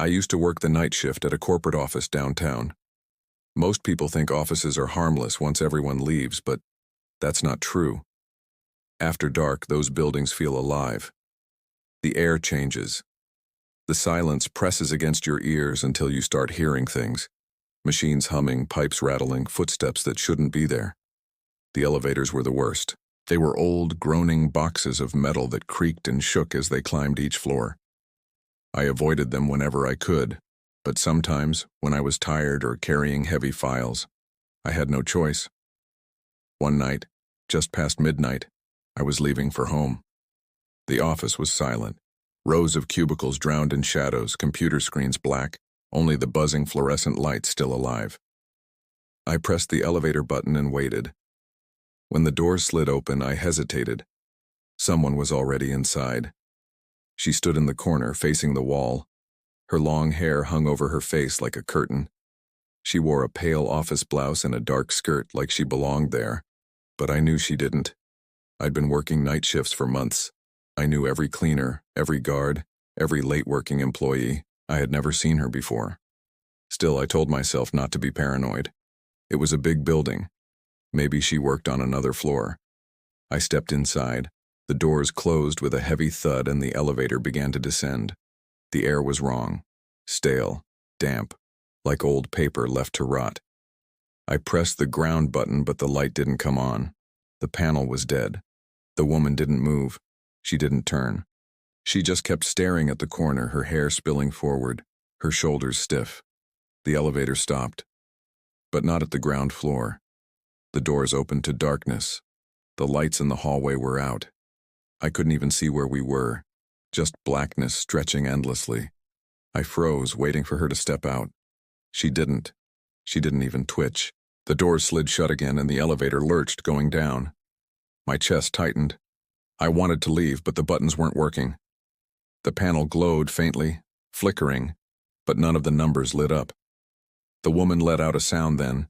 I used to work the night shift at a corporate office downtown. Most people think offices are harmless once everyone leaves, but that's not true. After dark, those buildings feel alive. The air changes. The silence presses against your ears until you start hearing things. Machines humming, pipes rattling, footsteps that shouldn't be there. The elevators were the worst. They were old, groaning boxes of metal that creaked and shook as they climbed each floor. I avoided them whenever I could, but sometimes, when I was tired or carrying heavy files, I had no choice. One night, just past midnight, I was leaving for home. The office was silent. Rows of cubicles drowned in shadows, computer screens black, only the buzzing fluorescent lights still alive. I pressed the elevator button and waited. When the door slid open, I hesitated. Someone was already inside. She stood in the corner, facing the wall. Her long hair hung over her face like a curtain. She wore a pale office blouse and a dark skirt like she belonged there, but I knew she didn't. I'd been working night shifts for months. I knew every cleaner, every guard, every late-working employee. I had never seen her before. Still, I told myself not to be paranoid. It was a big building. Maybe she worked on another floor. I stepped inside. The doors closed with a heavy thud and the elevator began to descend. The air was wrong. Stale, damp, like old paper left to rot. I pressed the ground button, but the light didn't come on. The panel was dead. The woman didn't move. She didn't turn. She just kept staring at the corner, her hair spilling forward, her shoulders stiff. The elevator stopped, but not at the ground floor. The doors opened to darkness. The lights in the hallway were out. I couldn't even see where we were, just blackness stretching endlessly. I froze, waiting for her to step out. She didn't. She didn't even twitch. The doors slid shut again and the elevator lurched, going down. My chest tightened. I wanted to leave, but the buttons weren't working. The panel glowed faintly, flickering, but none of the numbers lit up. The woman let out a sound then,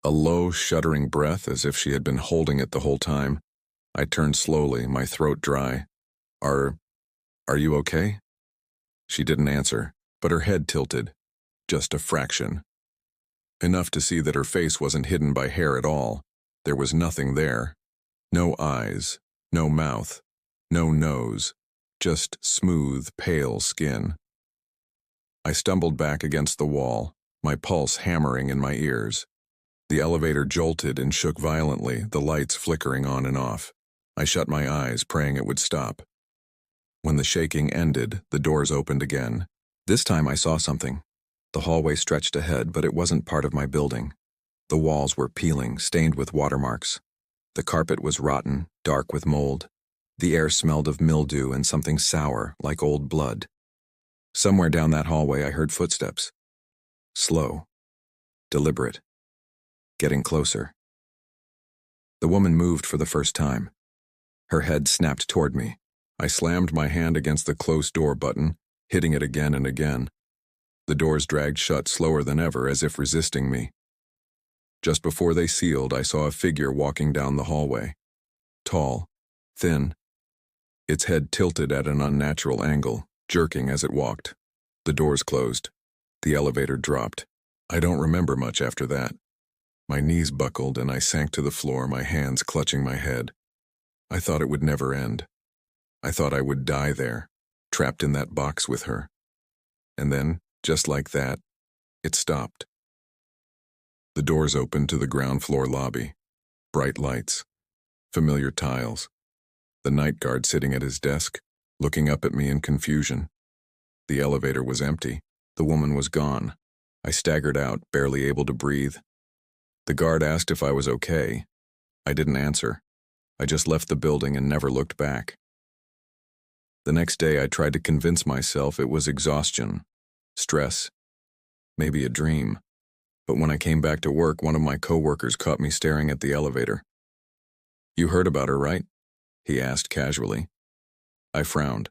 a low, shuddering breath as if she had been holding it the whole time. I turned slowly, my throat dry. Are you okay? She didn't answer, but her head tilted, just a fraction. Enough to see that her face wasn't hidden by hair at all. There was nothing there. No eyes, no mouth, no nose, just smooth, pale skin. I stumbled back against the wall, my pulse hammering in my ears. The elevator jolted and shook violently, the lights flickering on and off. I shut my eyes, praying it would stop. When the shaking ended, the doors opened again. This time I saw something. The hallway stretched ahead, but it wasn't part of my building. The walls were peeling, stained with watermarks. The carpet was rotten, dark with mold. The air smelled of mildew and something sour, like old blood. Somewhere down that hallway I heard footsteps. Slow, deliberate, getting closer. The woman moved for the first time. Her head snapped toward me. I slammed my hand against the close door button, hitting it again and again. The doors dragged shut slower than ever, as if resisting me. Just before they sealed, I saw a figure walking down the hallway. Tall, thin. Its head tilted at an unnatural angle, jerking as it walked. The doors closed. The elevator dropped. I don't remember much after that. My knees buckled and I sank to the floor, my hands clutching my head. I thought it would never end. I thought I would die there, trapped in that box with her. And then, just like that, it stopped. The doors opened to the ground floor lobby. Bright lights, familiar tiles. The night guard sitting at his desk, looking up at me in confusion. The elevator was empty. The woman was gone. I staggered out, barely able to breathe. The guard asked if I was okay. I didn't answer. I just left the building and never looked back. The next day I tried to convince myself it was exhaustion, stress, maybe a dream. But when I came back to work, one of my coworkers caught me staring at the elevator. "You heard about her, right?" he asked casually. I frowned.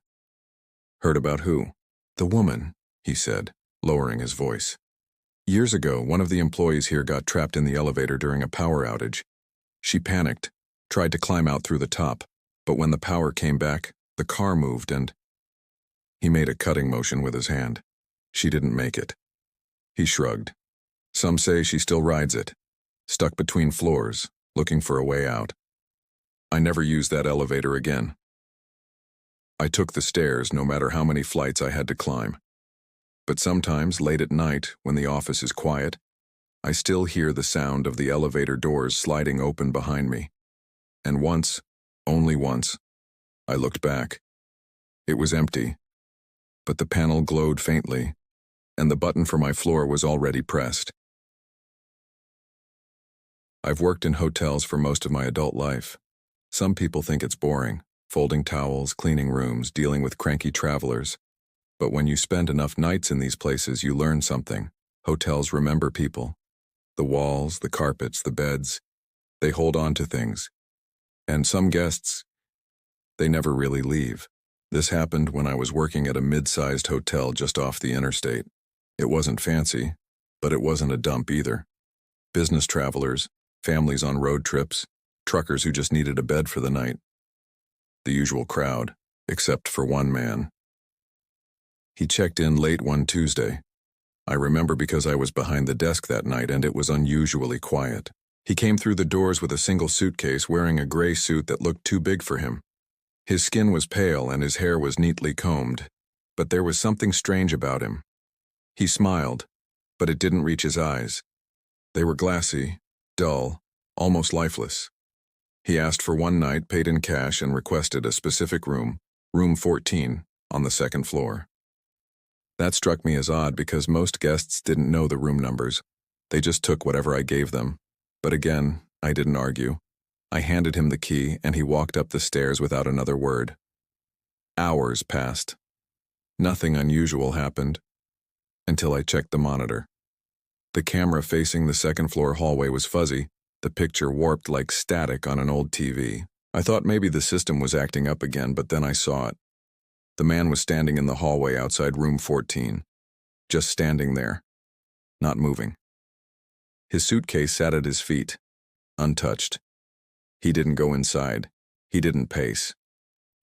"Heard about who?" "The woman," he said, lowering his voice. "Years ago, one of the employees here got trapped in the elevator during a power outage. She panicked, tried to climb out through the top, but when the power came back, the car moved and—" He made a cutting motion with his hand. She didn't make it. He shrugged. Some say she still rides it, stuck between floors, looking for a way out. I never used that elevator again. I took the stairs no matter how many flights I had to climb. But sometimes, late at night, when the office is quiet, I still hear the sound of the elevator doors sliding open behind me. And once, only once, I looked back. It was empty, but the panel glowed faintly, and the button for my floor was already pressed. I've worked in hotels for most of my adult life. Some people think it's boring, folding towels, cleaning rooms, dealing with cranky travelers. But when you spend enough nights in these places, you learn something. Hotels remember people. The walls, the carpets, the beds, they hold on to things. And some guests, they never really leave. This happened when I was working at a mid-sized hotel just off the interstate. It wasn't fancy, but it wasn't a dump either. Business travelers, families on road trips, truckers who just needed a bed for the night. The usual crowd, except for one man. He checked in late one Tuesday. I remember because I was behind the desk that night and it was unusually quiet. He came through the doors with a single suitcase, wearing a gray suit that looked too big for him. His skin was pale and his hair was neatly combed, but there was something strange about him. He smiled, but it didn't reach his eyes. They were glassy, dull, almost lifeless. He asked for one night, paid in cash, and requested a specific room, room 14, on the second floor. That struck me as odd because most guests didn't know the room numbers. They just took whatever I gave them. But again, I didn't argue. I handed him the key and he walked up the stairs without another word. Hours passed. Nothing unusual happened until I checked the monitor. The camera facing the second floor hallway was fuzzy, the picture warped like static on an old TV. I thought maybe the system was acting up again, but then I saw it. The man was standing in the hallway outside room 14, just standing there, not moving. His suitcase sat at his feet, untouched. He didn't go inside. He didn't pace.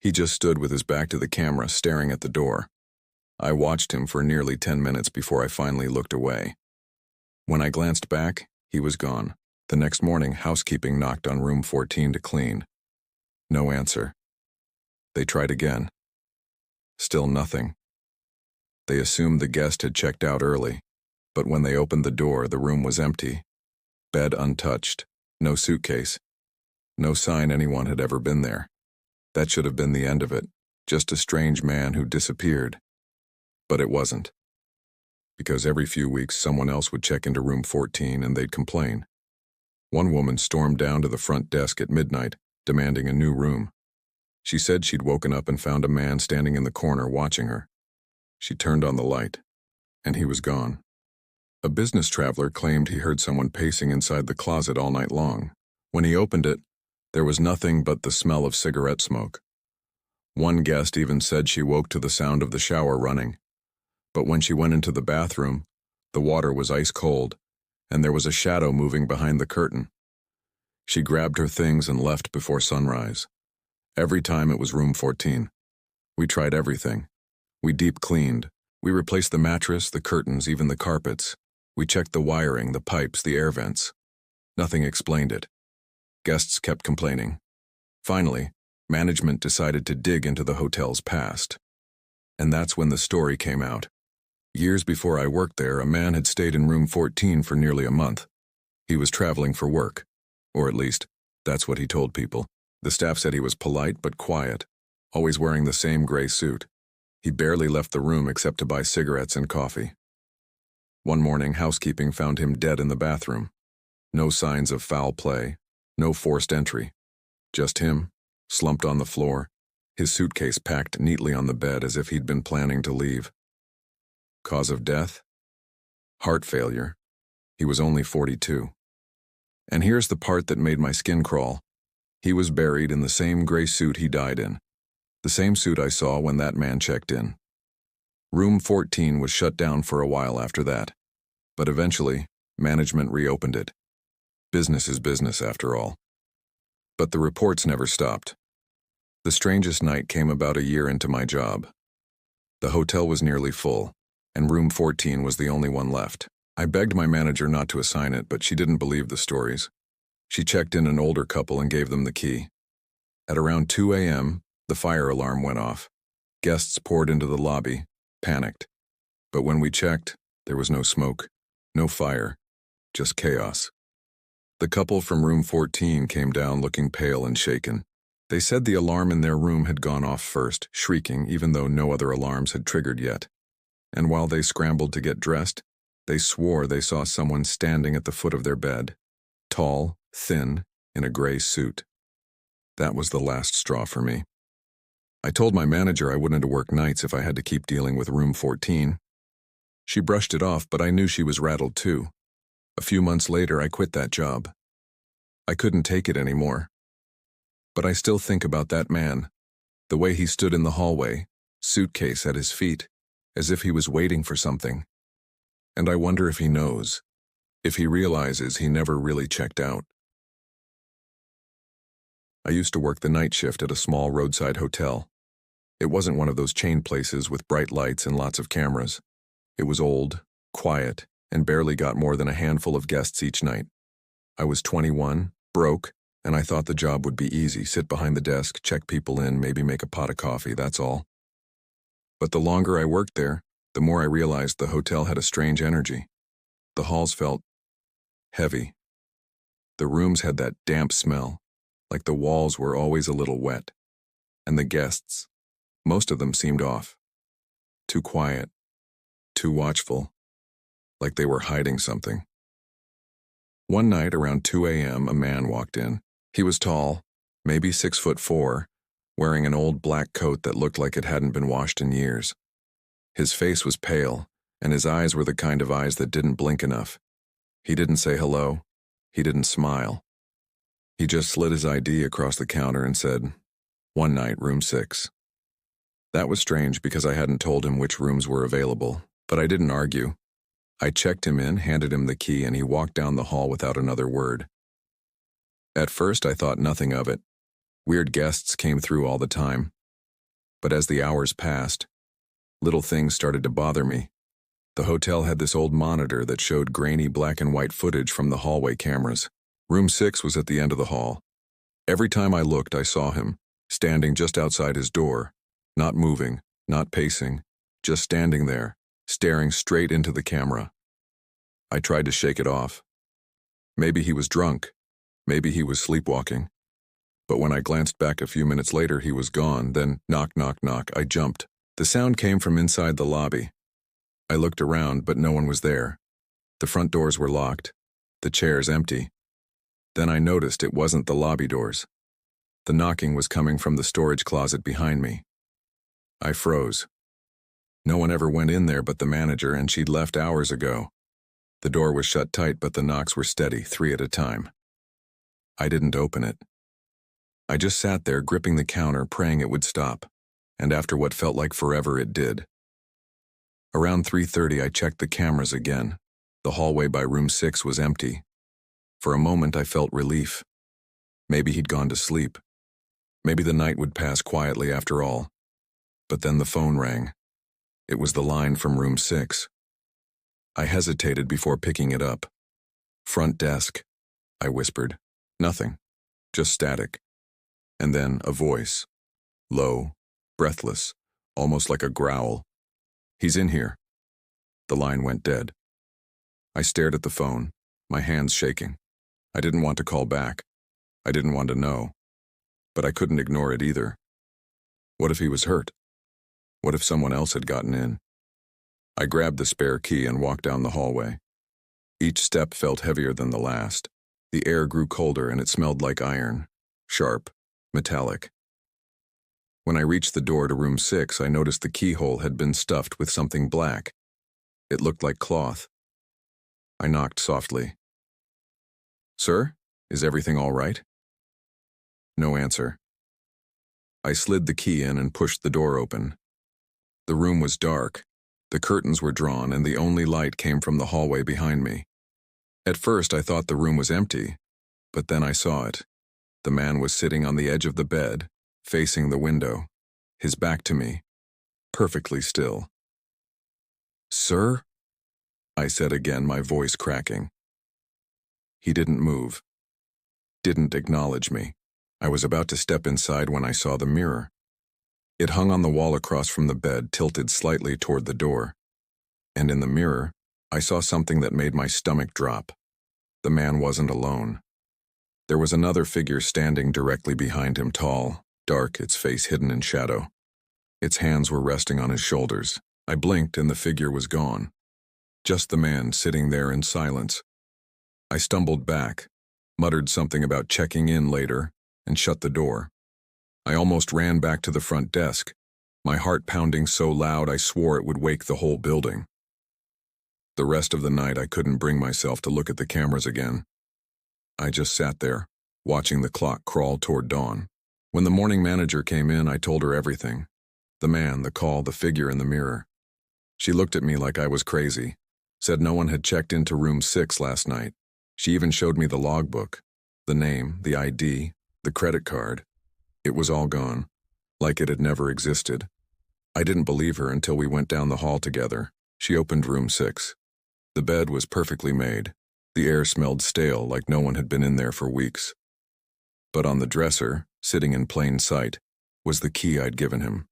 He just stood with his back to the camera, staring at the door. I watched him for nearly 10 minutes before I finally looked away. When I glanced back, he was gone. The next morning, housekeeping knocked on room 14 to clean. No answer. They tried again. Still nothing. They assumed the guest had checked out early, but when they opened the door, the room was empty. Bed untouched, no suitcase. No sign anyone had ever been there. That should have been the end of it, just a strange man who disappeared. But it wasn't. Because every few weeks someone else would check into room 14 and they'd complain. One woman stormed down to the front desk at midnight, demanding a new room. She said she'd woken up and found a man standing in the corner watching her. She turned on the light, and he was gone. A business traveler claimed he heard someone pacing inside the closet all night long. When he opened it, there was nothing but the smell of cigarette smoke. One guest even said she woke to the sound of the shower running. But when she went into the bathroom, the water was ice cold, and there was a shadow moving behind the curtain. She grabbed her things and left before sunrise. Every time it was room 14. We tried everything. We deep cleaned. We replaced the mattress, the curtains, even the carpets. We checked the wiring, the pipes, the air vents. Nothing explained it. Guests kept complaining. Finally, management decided to dig into the hotel's past. And that's when the story came out. Years before I worked there, a man had stayed in room 14 for nearly a month. He was traveling for work. Or at least, that's what he told people. The staff said he was polite but quiet, always wearing the same gray suit. He barely left the room except to buy cigarettes and coffee. One morning, housekeeping found him dead in the bathroom. No signs of foul play, no forced entry. Just him, slumped on the floor, his suitcase packed neatly on the bed as if he'd been planning to leave. Cause of death? Heart failure. He was only 42. And here's the part that made my skin crawl. He was buried in the same gray suit he died in. The same suit I saw when that man checked in. Room 14 was shut down for a while after that. But eventually, management reopened it. Business is business, after all. But the reports never stopped. The strangest night came about a year into my job. The hotel was nearly full. and room 14 was the only one left. I begged my manager not to assign it, but she didn't believe the stories. She checked in an older couple and gave them the key. At around 2 a.m., the fire alarm went off. Guests poured into the lobby, panicked. But when we checked, there was no smoke, no fire, just chaos. The couple from room 14 came down looking pale and shaken. They said the alarm in their room had gone off first, shrieking even though no other alarms had triggered yet. And while they scrambled to get dressed, they swore they saw someone standing at the foot of their bed, tall, thin, in a gray suit. That was the last straw for me. I told my manager I wouldn't work nights if I had to keep dealing with room 14. She brushed it off, but I knew she was rattled too. A few months later, I quit that job. I couldn't take it anymore. But I still think about that man, the way he stood in the hallway, suitcase at his feet, as if he was waiting for something. And I wonder if he knows, if he realizes he never really checked out. I used to work the night shift at a small roadside hotel. It wasn't one of those chain places with bright lights and lots of cameras. It was old, quiet, and barely got more than a handful of guests each night. I was 21, broke, and I thought the job would be easy. Sit behind the desk, check people in, maybe make a pot of coffee, that's all. But the longer I worked there, the more I realized the hotel had a strange energy. The halls felt heavy. The rooms had that damp smell, like the walls were always a little wet. And the guests, most of them seemed off. Too quiet, too watchful, like they were hiding something. One night around 2 a.m., a man walked in. He was tall, maybe 6'4", wearing an old black coat that looked like it hadn't been washed in years. His face was pale, and his eyes were the kind of eyes that didn't blink enough. He didn't say hello. He didn't smile. He just slid his ID across the counter and said, "One night, room 6. That was strange because I hadn't told him which rooms were available, but I didn't argue. I checked him in, handed him the key, and he walked down the hall without another word. At first, I thought nothing of it. Weird guests came through all the time. But as the hours passed, little things started to bother me. The hotel had this old monitor that showed grainy black and white footage from the hallway cameras. Room 6 was at the end of the hall. Every time I looked, I saw him, standing just outside his door, not moving, not pacing, just standing there, staring straight into the camera. I tried to shake it off. Maybe he was drunk. Maybe he was sleepwalking. But when I glanced back a few minutes later, he was gone. Then, knock, knock, knock, I jumped. The sound came from inside the lobby. I looked around, but no one was there. The front doors were locked, the chairs empty. Then I noticed it wasn't the lobby doors. The knocking was coming from the storage closet behind me. I froze. No one ever went in there but the manager, and she'd left hours ago. The door was shut tight, but the knocks were steady, 3 at a time. I didn't open it. I just sat there gripping the counter, praying it would stop, and after what felt like forever, it did. Around 3:30, I checked the cameras again. The hallway by room 6 was empty. For a moment, I felt relief. Maybe he'd gone to sleep. Maybe the night would pass quietly after all. But then the phone rang. It was the line from room 6. I hesitated before picking it up. "Front desk," I whispered. Nothing. Just static. And then a voice. Low, breathless, almost like a growl. "He's in here." The line went dead. I stared at the phone, my hands shaking. I didn't want to call back. I didn't want to know. But I couldn't ignore it either. What if he was hurt? What if someone else had gotten in? I grabbed the spare key and walked down the hallway. Each step felt heavier than the last. The air grew colder and it smelled like iron, sharp, metallic. When I reached the door to room 6, I noticed the keyhole had been stuffed with something black. It looked like cloth. I knocked softly. "Sir, is everything all right?" No answer. I slid the key in and pushed the door open. The room was dark. The curtains were drawn and the only light came from the hallway behind me. At first, I thought the room was empty, but then I saw it. The man was sitting on the edge of the bed, facing the window, his back to me, perfectly still. Sir? I said again, my voice cracking. He didn't move. Didn't acknowledge me. I was about to step inside when I saw the mirror. It hung on the wall across from the bed, tilted slightly toward the door. And in the mirror, I saw something that made my stomach drop. The man wasn't alone. There was another figure standing directly behind him, tall, dark, its face hidden in shadow. Its hands were resting on his shoulders. I blinked and the figure was gone. Just the man sitting there in silence. I stumbled back, muttered something about checking in later, and shut the door. I almost ran back to the front desk, my heart pounding so loud I swore it would wake the whole building. The rest of the night I couldn't bring myself to look at the cameras again. I just sat there, watching the clock crawl toward dawn. When the morning manager came in, I told her everything. The man, the call, the figure in the mirror. She looked at me like I was crazy, said no one had checked into room 6 last night. She even showed me the logbook, the name, the ID, the credit card. It was all gone, like it had never existed. I didn't believe her until we went down the hall together. She opened room 6. The bed was perfectly made. The air smelled stale, like no one had been in there for weeks. But on the dresser, sitting in plain sight, was the key I'd given him.